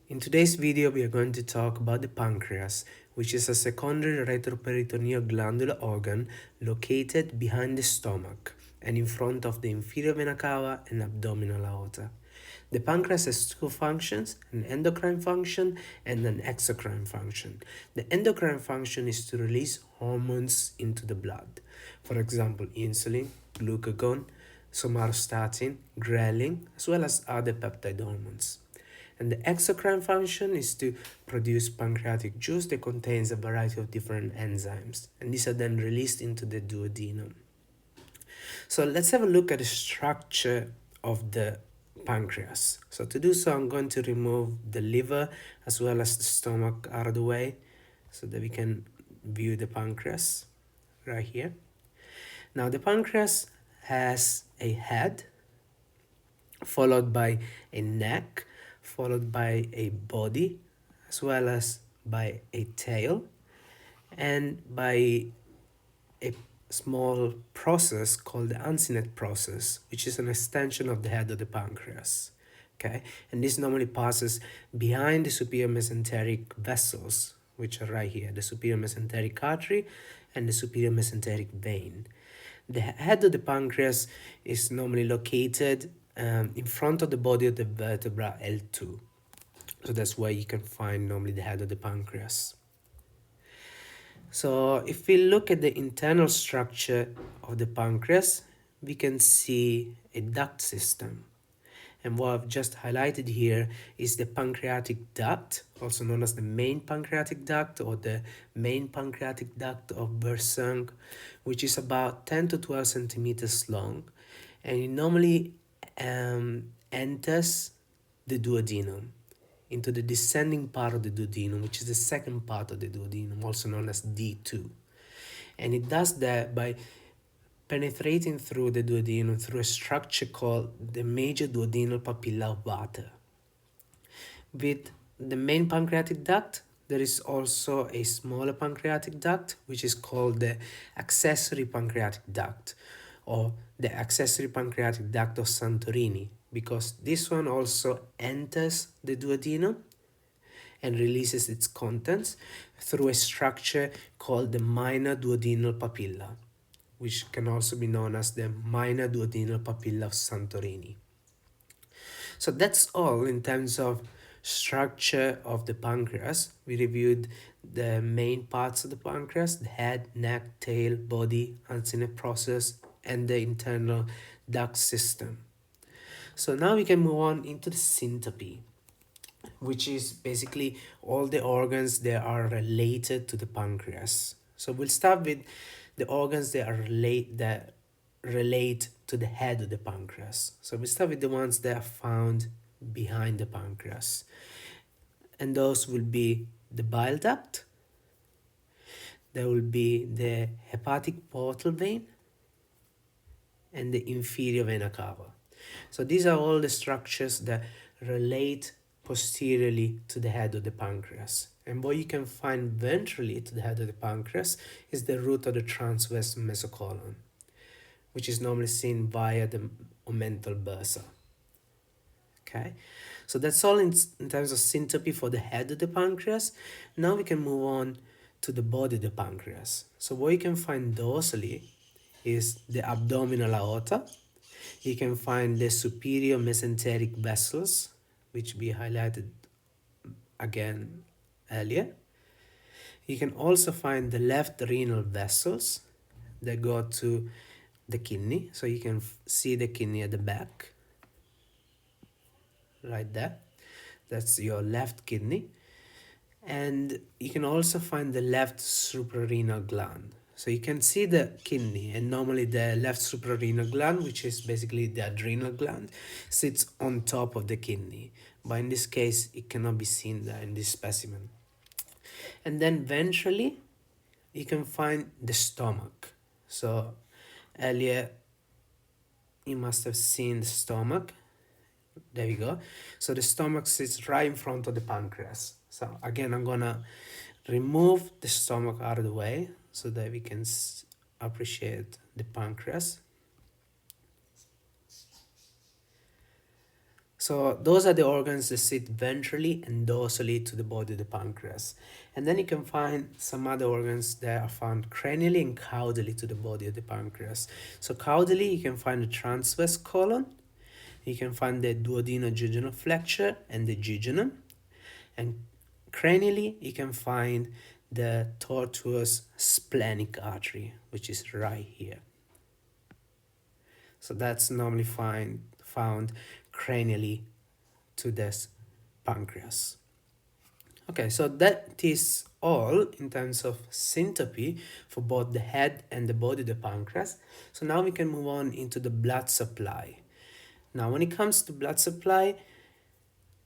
In today's video, we are going to talk about the pancreas, which is a secondary retroperitoneal glandular organ located behind the stomach and in front of the inferior vena cava and abdominal aorta. The pancreas has two functions, an endocrine function and an exocrine function. The endocrine function is to release hormones into the blood. For example, insulin, glucagon, somatostatin, ghrelin, as well as other peptide hormones. And the exocrine function is to produce pancreatic juice that contains a variety of different enzymes, and these are then released into the duodenum. So let's have a look at the structure of the pancreas. So to do so, I'm going to remove the liver as well as the stomach out of the way so that we can view the pancreas right here. Now the pancreas has a head, followed by a neck, followed by a body, as well as by a tail, and by a small process called the uncinate process, which is an extension of the head of the pancreas. Okay, and this normally passes behind the superior mesenteric vessels, which are right here, the superior mesenteric artery and the superior mesenteric vein. The head of the pancreas is normally located in front of the body of the vertebra L2. So that's where you can find normally the head of the pancreas. So if we look at the internal structure of the pancreas, we can see a duct system. And what I've just highlighted here is the pancreatic duct, also known as the main pancreatic duct or the main pancreatic duct of Versung, which is about 10 to 12 centimeters long. And it normally enters the duodenum into the descending part of the duodenum, which is the second part of the duodenum, also known as D2. And it does that by penetrating through the duodenum through a structure called the major duodenal papilla of Vater. With the main pancreatic duct, there is also a smaller pancreatic duct, which is called the accessory pancreatic duct, or the accessory pancreatic duct of Santorini, because this one also enters the duodenum and releases its contents through a structure called the minor duodenal papilla, which can also be known as the minor duodenal papilla of Santorini. So that's all in terms of structure of the pancreas. We reviewed the main parts of the pancreas: the head, neck, tail, body, uncinate process, and the internal duct system. So now we can move on into the syntopy, which is basically all the organs that are related to the pancreas. So we'll start with the organs that relate to the head of the pancreas. So we start with the ones that are found behind the pancreas. And those will be the bile duct, there will be the hepatic portal vein, and the inferior vena cava. So these are all the structures that relate posteriorly to the head of the pancreas. And what you can find ventrally to the head of the pancreas is the root of the transverse mesocolon, which is normally seen via the omental bursa. Okay, so that's all in terms of syntopy for the head of the pancreas. Now we can move on to the body of the pancreas. So what you can find dorsally is the abdominal aorta. You can find the superior mesenteric vessels, which we highlighted again earlier. You can also find the left renal vessels that go to the kidney. So you can see the kidney at the back, right there. That's your left kidney. And you can also find the left suprarenal gland. So you can see the kidney, and normally the left suprarenal gland, which is basically the adrenal gland, sits on top of the kidney. But in this case, it cannot be seen there in this specimen. And then ventrally, you can find the stomach. So earlier, you must have seen the stomach. There we go. So the stomach sits right in front of the pancreas. So again, I'm gonna remove the stomach out of the way so that we can appreciate the pancreas. So those are the organs that sit ventrally and dorsally to the body of the pancreas. And then you can find some other organs that are found cranially and caudally to the body of the pancreas. So caudally, you can find the transverse colon, you can find the duodenojejunal flexure and the jejunum. And cranially, you can find the tortuous splenic artery, which is right here. So that's normally found cranially to this pancreas. Okay, so that is all in terms of syntopy for both the head and the body of the pancreas. So now we can move on into the blood supply. Now, when it comes to blood supply,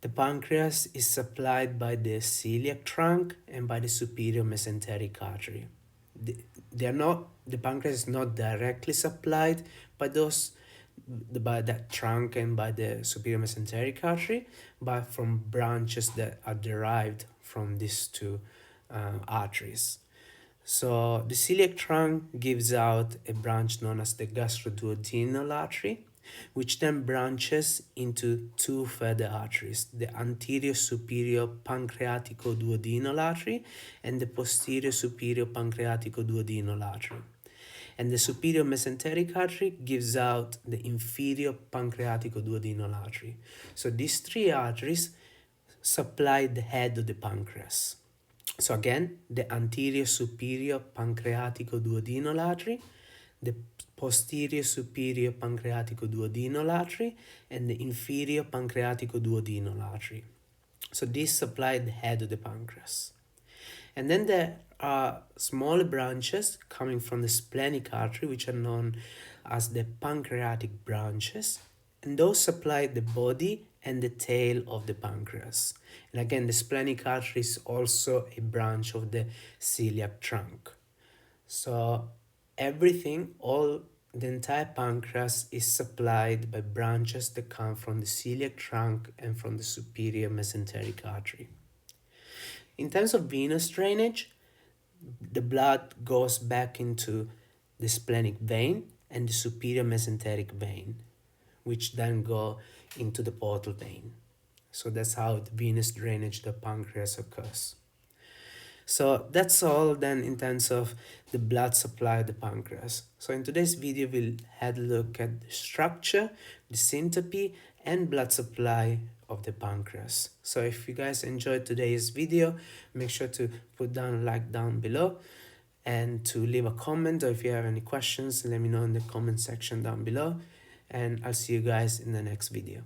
the pancreas is supplied by the celiac trunk and by the superior mesenteric artery. The pancreas is not directly supplied by by that trunk and by the superior mesenteric artery, but from branches that are derived from these two arteries. So the celiac trunk gives out a branch known as the gastroduodenal artery, which then branches into two further arteries, the anterior superior pancreatico-duodenal artery and the posterior superior pancreatico-duodenal artery. And the superior mesenteric artery gives out the inferior pancreatico-duodenal artery. So these three arteries supply the head of the pancreas. So again, the anterior superior pancreatico-duodenal artery, the posterior superior pancreatico-duodenal artery, and the inferior pancreatico-duodenal artery. So these supply the head of the pancreas. And then there are smaller branches coming from the splenic artery, which are known as the pancreatic branches, and those supply the body and the tail of the pancreas. And again, the splenic artery is also a branch of the celiac trunk. So the entire pancreas is supplied by branches that come from the celiac trunk and from the superior mesenteric artery. In terms of venous drainage, the blood goes back into the splenic vein and the superior mesenteric vein, which then go into the portal vein. So that's how the venous drainage of the pancreas occurs. So that's all then in terms of the blood supply of the pancreas. So in today's video, we'll have a look at the structure, the syntopy, and blood supply of the pancreas. So if you guys enjoyed today's video, make sure to put down a like down below and to leave a comment, or if you have any questions, let me know in the comment section down below, and I'll see you guys in the next video.